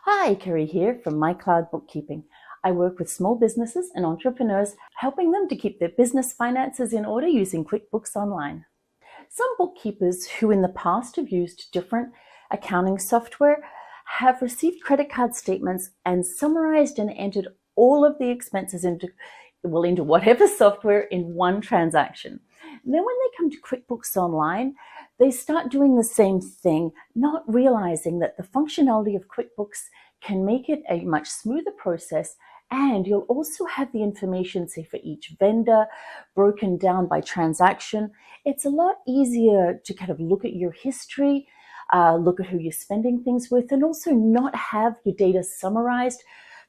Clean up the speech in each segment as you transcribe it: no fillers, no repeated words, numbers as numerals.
Hi, Kerry here from My Cloud Bookkeeping. I work with small businesses and entrepreneurs, helping them to keep their business finances in order using QuickBooks Online. Some bookkeepers who in the past have used different accounting software have received credit card statements and summarized and entered all of the expenses into whatever software in one transaction. And then when they come to QuickBooks Online, they start doing the same thing, not realizing that the functionality of QuickBooks can make it a much smoother process, and you'll also have the information, say, for each vendor, broken down by transaction. It's a lot easier to kind of look at your history, look at who you're spending things with, and also not have your data summarized.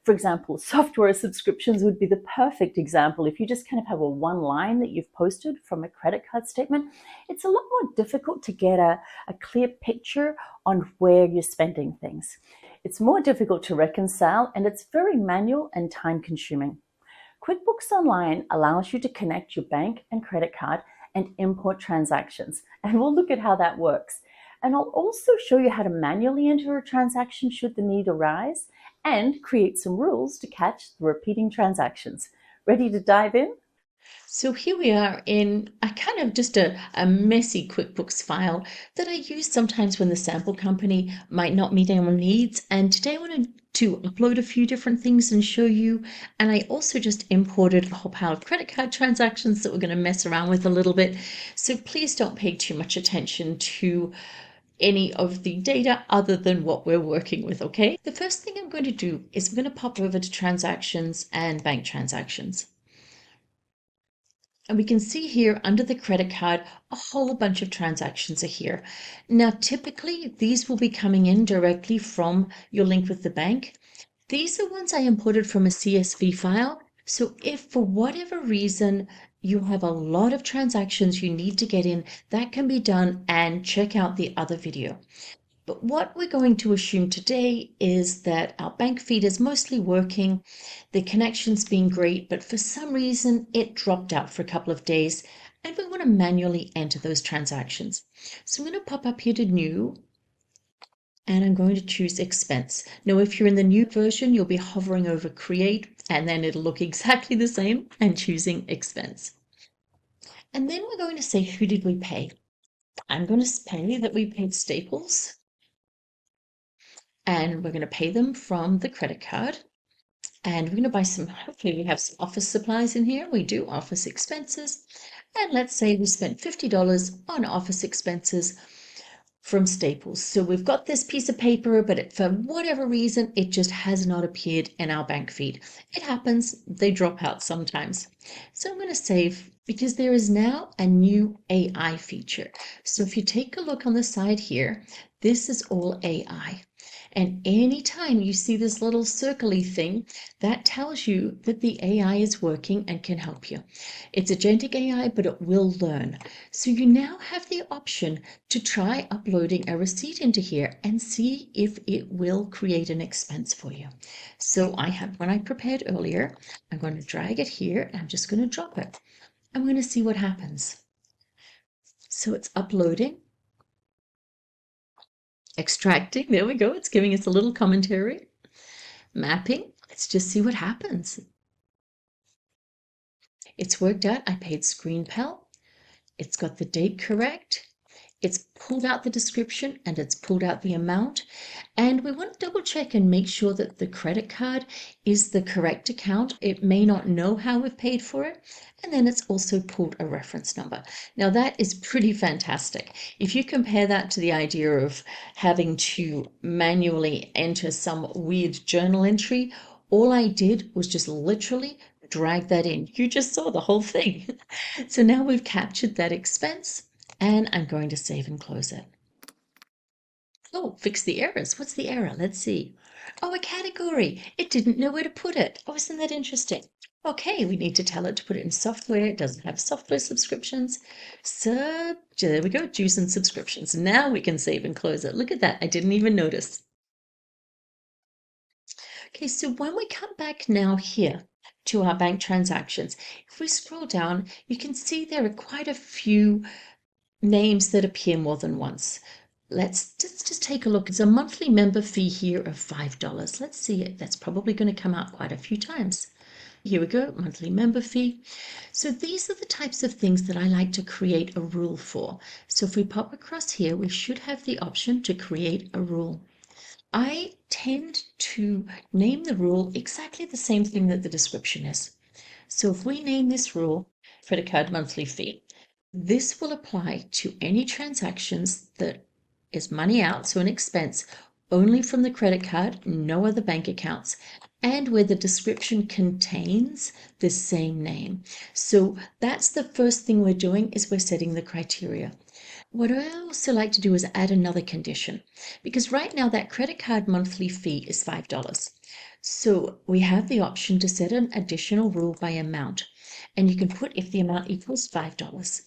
For example, software subscriptions would be the perfect example. If you just kind of have a one line that you've posted from a credit card statement, it's a lot more difficult to get a clear picture on where you're spending things. It's more difficult to reconcile, and it's very manual and time consuming. QuickBooks Online allows you to connect your bank and credit card and import transactions, and we'll look at how that works. And I'll also show you how to manually enter a transaction should the need arise, and create some rules to catch the repeating transactions. Ready to dive in? So here we are in a kind of just a messy QuickBooks file that I use sometimes when the sample company might not meet our needs. And today I wanted to upload a few different things and show you. And I also just imported a whole pile of credit card transactions that we're going to mess around with a little bit. So please don't pay too much attention to any of the data other than what we're working with, okay? The first thing I'm going to do is I'm going to pop over to transactions and bank transactions. And we can see here under the credit card, a whole bunch of transactions are here. Now, typically, these will be coming in directly from your link with the bank. These are ones I imported from a CSV file. So if for whatever reason you have a lot of transactions you need to get in, that can be done, and check out the other video. But what we're going to assume today is that our bank feed is mostly working, the connection's been great, but for some reason it dropped out for a couple of days, and we want to manually enter those transactions. So I'm going to pop up here to New, and I'm going to choose Expense. Now, if you're in the new version, you'll be hovering over Create, and then it'll look exactly the same, and choosing Expense. And then we're going to say, who did we pay? I'm going to say that we paid Staples, and we're going to pay them from the credit card. And we're going to buy some, hopefully we have some office supplies in here. We do office expenses. And let's say we spent $50 on office expenses from Staples. So we've got this piece of paper, but for whatever reason, it just has not appeared in our bank feed. It happens, they drop out sometimes. So I'm going to save, because there is now a new AI feature. So if you take a look on the side here, this is all AI. And anytime you see this little circly thing, that tells you that the AI is working and can help you. It's agentic AI, but it will learn. So you now have the option to try uploading a receipt into here and see if it will create an expense for you. So I have one I prepared earlier. I'm going to drag it here and I'm just going to drop it. I'm going to see what happens. So it's uploading. Extracting, there we go. It's giving us a little commentary. Mapping, let's just see what happens. It's worked out. I paid ScreenPel. It's got the date correct. It's pulled out the description and it's pulled out the amount. And we want to double check and make sure that the credit card is the correct account. It may not know how we've paid for it. And then it's also pulled a reference number. Now that is pretty fantastic. If you compare that to the idea of having to manually enter some weird journal entry, all I did was just literally drag that in. You just saw the whole thing. So now we've captured that expense. And I'm going to save and close it. Oh, fix the errors. What's the error? Let's see. Oh, a category. It didn't know where to put it. Oh, isn't that interesting? Okay, we need to tell it to put it in software. It doesn't have software subscriptions. So there we go, dues and subscriptions. Now we can save and close it. Look at that. I didn't even notice. Okay, so when we come back now here to our bank transactions, if we scroll down, you can see there are quite a few names that appear more than once. let's just take a look. It's a monthly member fee here of $5. Let's see it. That's probably going to come out quite a few times. Here we go, monthly member fee. So these are the types of things that I like to create a rule for. So if we pop across here, we should have the option to create a rule. I tend to name the rule exactly the same thing that the description is. So if we name this rule credit card monthly fee, this will apply to any transactions that is money out, so an expense, only from the credit card, no other bank accounts, and where the description contains the same name. So that's the first thing we're doing, is we're setting the criteria. What I also like to do is add another condition, because right now that credit card monthly fee is $5. So we have the option to set an additional rule by amount, and you can put if the amount equals $5.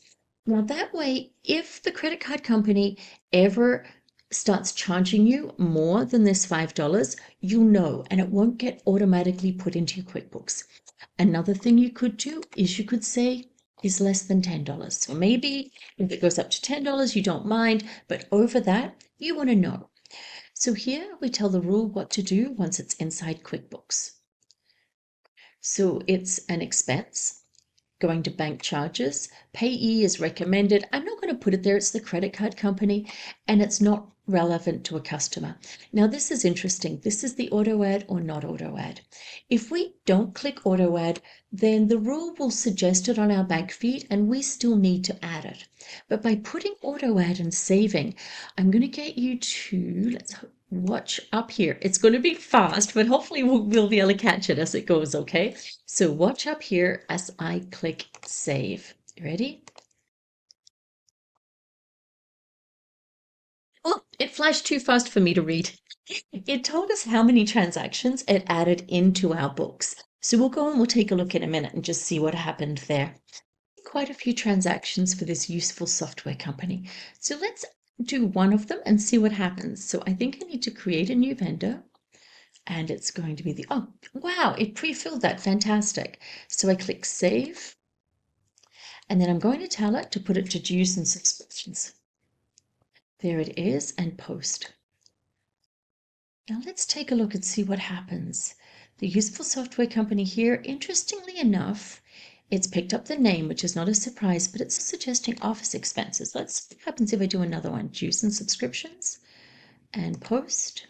Now that way, if the credit card company ever starts charging you more than this $5, you'll know, and it won't get automatically put into your QuickBooks. Another thing you could do is you could say is less than $10. So maybe if it goes up to $10, you don't mind, but over that, you want to know. So here we tell the rule what to do once it's inside QuickBooks. So it's an expense. Going to bank charges, payee is recommended. I'm not going to put it there, it's the credit card company, and it's not relevant to a customer. Now this is interesting. This is the auto add or not auto add. If we don't click auto add, then the rule will suggest it on our bank feed and we still need to add it. But by putting auto add and saving, I'm going to get you to, let's watch up here. It's going to be fast, but hopefully we'll be able to catch it as it goes, okay? So watch up here as I click save. Ready? Oh, it flashed too fast for me to read. It told us how many transactions it added into our books. So we'll go and we'll take a look in a minute and just see what happened there. Quite a few transactions for this useful software company. So let's do one of them and see what happens. So I think I need to create a new vendor. And it's going to be oh, wow, it pre-filled that, fantastic. So I click save, and then I'm going to tell it to put it to dues and subscriptions. There it is, and post. Now let's take a look and see what happens. The useful software company here, interestingly enough, it's picked up the name, which is not a surprise, but it's suggesting office expenses. Let's see what happens if I do another one, dues and subscriptions, and post.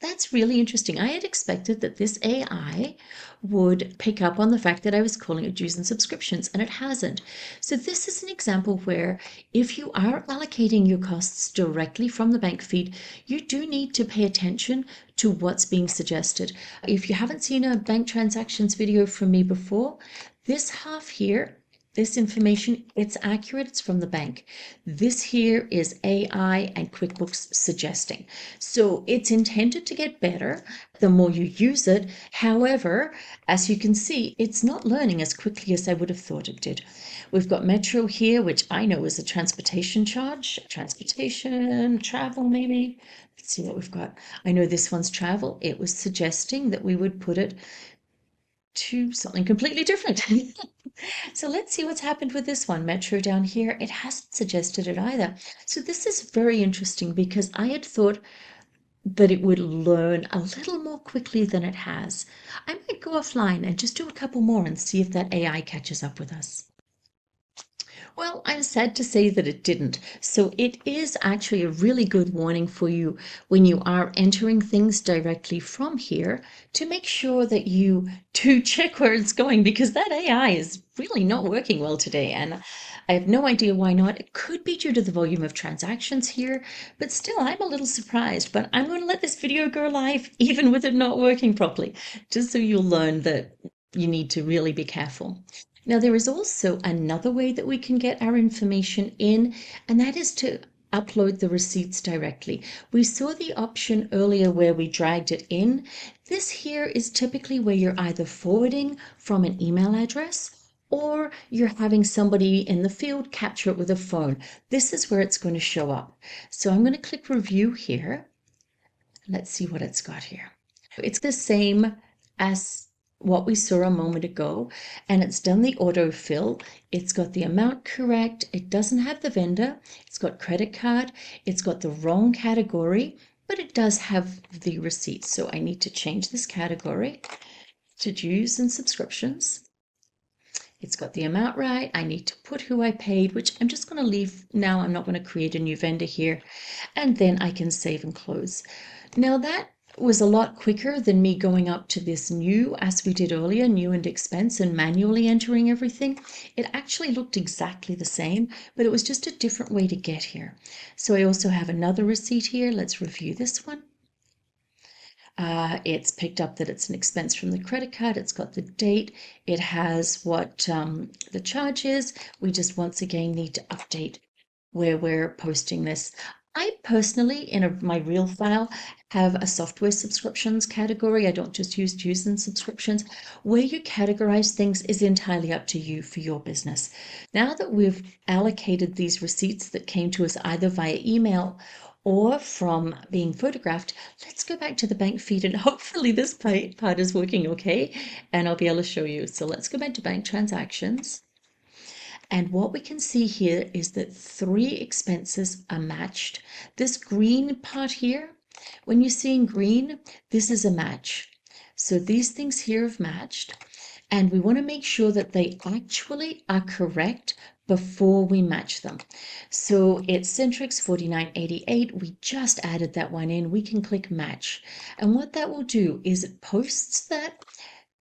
That's really interesting. I had expected that this AI would pick up on the fact that I was calling it dues and subscriptions, and it hasn't. So this is an example where if you are allocating your costs directly from the bank feed, you do need to pay attention to what's being suggested. If you haven't seen a bank transactions video from me before, this half here, this information, it's accurate, it's from the bank. This here is AI and QuickBooks suggesting. So it's intended to get better the more you use it. However, as you can see, it's not learning as quickly as I would have thought it did. We've got Metro here, which I know is a transportation charge. Transportation, travel maybe. Let's see what we've got. I know this one's travel. It was suggesting that we would put it to something completely different. So let's see what's happened with this one. Metro down here, it hasn't suggested it either. So this is very interesting because I had thought that it would learn a little more quickly than it has. I might go offline and just do a couple more and see if that AI catches up with us. Well, I'm sad to say that it didn't. So it is actually a really good warning for you when you are entering things directly from here to make sure that you do check where it's going, because that AI is really not working well today. And I have no idea why not. It could be due to the volume of transactions here, but still I'm a little surprised. But I'm going to let this video go live even with it not working properly, just so you'll learn that you need to really be careful. Now, there is also another way that we can get our information in, and that is to upload the receipts directly. We saw the option earlier where we dragged it in. This here is typically where you're either forwarding from an email address or you're having somebody in the field capture it with a phone. This is where it's going to show up. So I'm going to click review here. Let's see what it's got here. It's the same as what we saw a moment ago, and it's done the autofill. It's got the amount correct. It doesn't have the vendor. It's got credit card. It's got the wrong category, but it does have the receipt. So I need to change this category to dues and subscriptions. It's got the amount right. I need to put who I paid, which I'm just going to leave now. I'm not going to create a new vendor here. And then I can save and close. Now that was a lot quicker than me going up to this new, as we did earlier, new and expense, and manually entering everything. It actually looked exactly the same, but it was just a different way to get here. So I also have another receipt here. Let's review this one. It's picked up that it's an expense from the credit card. It's got the date. It has what the charge is. We just once again need to update where we're posting this. I personally, in my real file, have a software subscriptions category. I don't just use dues and subscriptions. Where you categorize things is entirely up to you for your business. Now that we've allocated these receipts that came to us either via email or from being photographed, let's go back to the bank feed, and hopefully this part is working okay, and I'll be able to show you. So let's go back to bank transactions. And what we can see here is that 3 expenses are matched. This green part here, when you're seeing green, this is a match. So these things here have matched, and we want to make sure that they actually are correct before we match them. So it's Centrix 4988. We just added that one in. We can click match. And what that will do is it posts that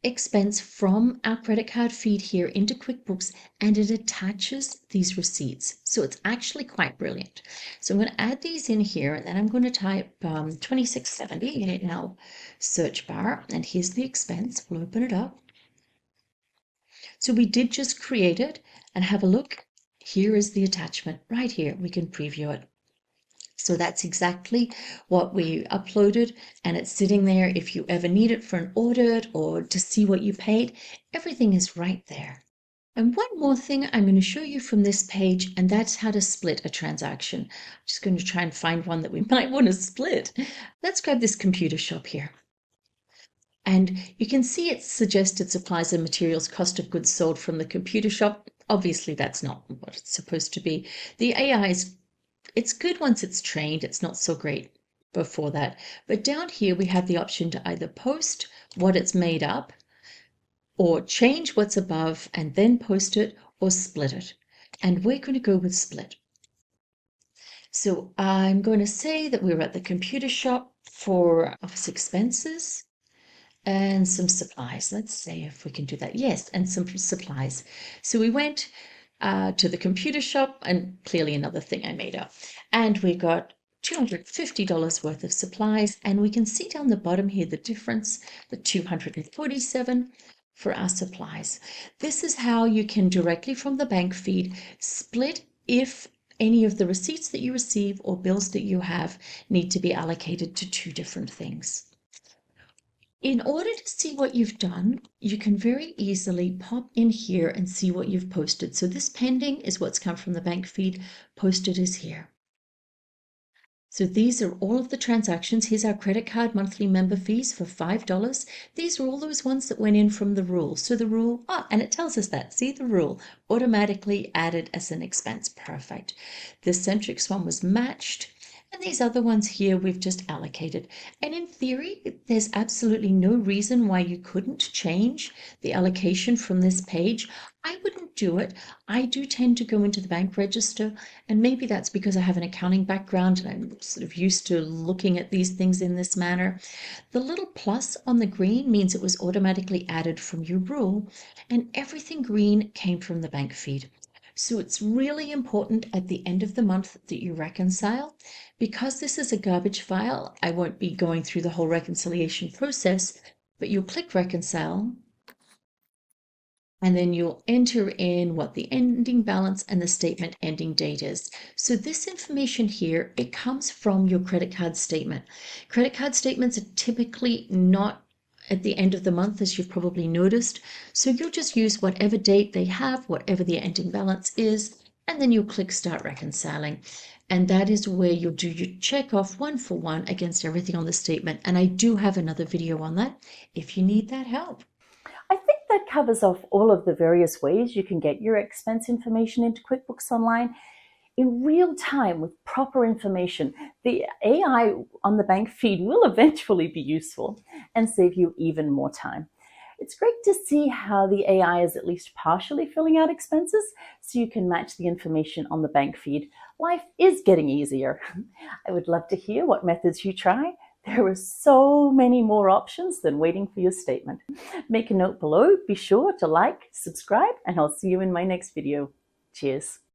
expense from our credit card feed here into QuickBooks, and it attaches these receipts. So it's actually quite brilliant. So I'm going to add these in here, and then I'm going to type 2670 in our search bar, and here's the expense. We'll open it up. So we did just create it, and have a look. Here is the attachment right here. We can preview it. So that's exactly what we uploaded, and it's sitting there. If you ever need it for an audit or to see what you paid, everything is right there. And one more thing I'm going to show you from this page, and that's how to split a transaction. I'm just going to try and find one that we might want to split. Let's grab this computer shop here. And you can see it's suggested supplies and materials cost of goods sold from the computer shop. Obviously, that's not what it's supposed to be. The AI it's good once it's trained. It's not so great before that. But down here, we have the option to either post what it's made up, or change what's above and then post it, or split it. And we're going to go with split. So I'm going to say that we're at the computer shop for office expenses and some supplies. Let's see if we can do that. Yes, and some supplies. So we went to the computer shop, and clearly another thing I made up. And we got $250 worth of supplies, and we can see down the bottom here the difference, the $247 for our supplies. This is how you can directly from the bank feed split if any of the receipts that you receive or bills that you have need to be allocated to 2 different things. In order to see what you've done, you can very easily pop in here and see what you've posted. So this pending is what's come from the bank feed. Posted is here. So these are all of the transactions. Here's our credit card monthly member fees for $5. These are all those ones that went in from the rule. So the rule, and it tells us that. See the rule, automatically added as an expense. Perfect. The Centrix one was matched. And these other ones here we've just allocated. And in theory, there's absolutely no reason why you couldn't change the allocation from this page. I wouldn't do it. I do tend to go into the bank register, and maybe that's because I have an accounting background and I'm sort of used to looking at these things in this manner. The little plus on the green means it was automatically added from your rule, and everything green came from the bank feed. So it's really important at the end of the month that you reconcile. Because this is a garbage file, I won't be going through the whole reconciliation process, but you'll click reconcile, and then you'll enter in what the ending balance and the statement ending date is. So this information here, it comes from your credit card statement. Credit card statements are typically not at the end of the month, as you've probably noticed. So you'll just use whatever date they have, whatever the ending balance is, and then you'll click Start Reconciling. And that is where you'll do your check off one for one against everything on the statement. And I do have another video on that if you need that help. that covers off all of the various ways you can get your expense information into QuickBooks Online in real time with proper information. The AI on the bank feed will eventually be useful and save you even more time. It's great to see how the AI is at least partially filling out expenses so you can match the information on the bank feed. Life is getting easier. I would love to hear what methods you try. There are so many more options than waiting for your statement. Make a note below, be sure to like, subscribe, and I'll see you in my next video. Cheers.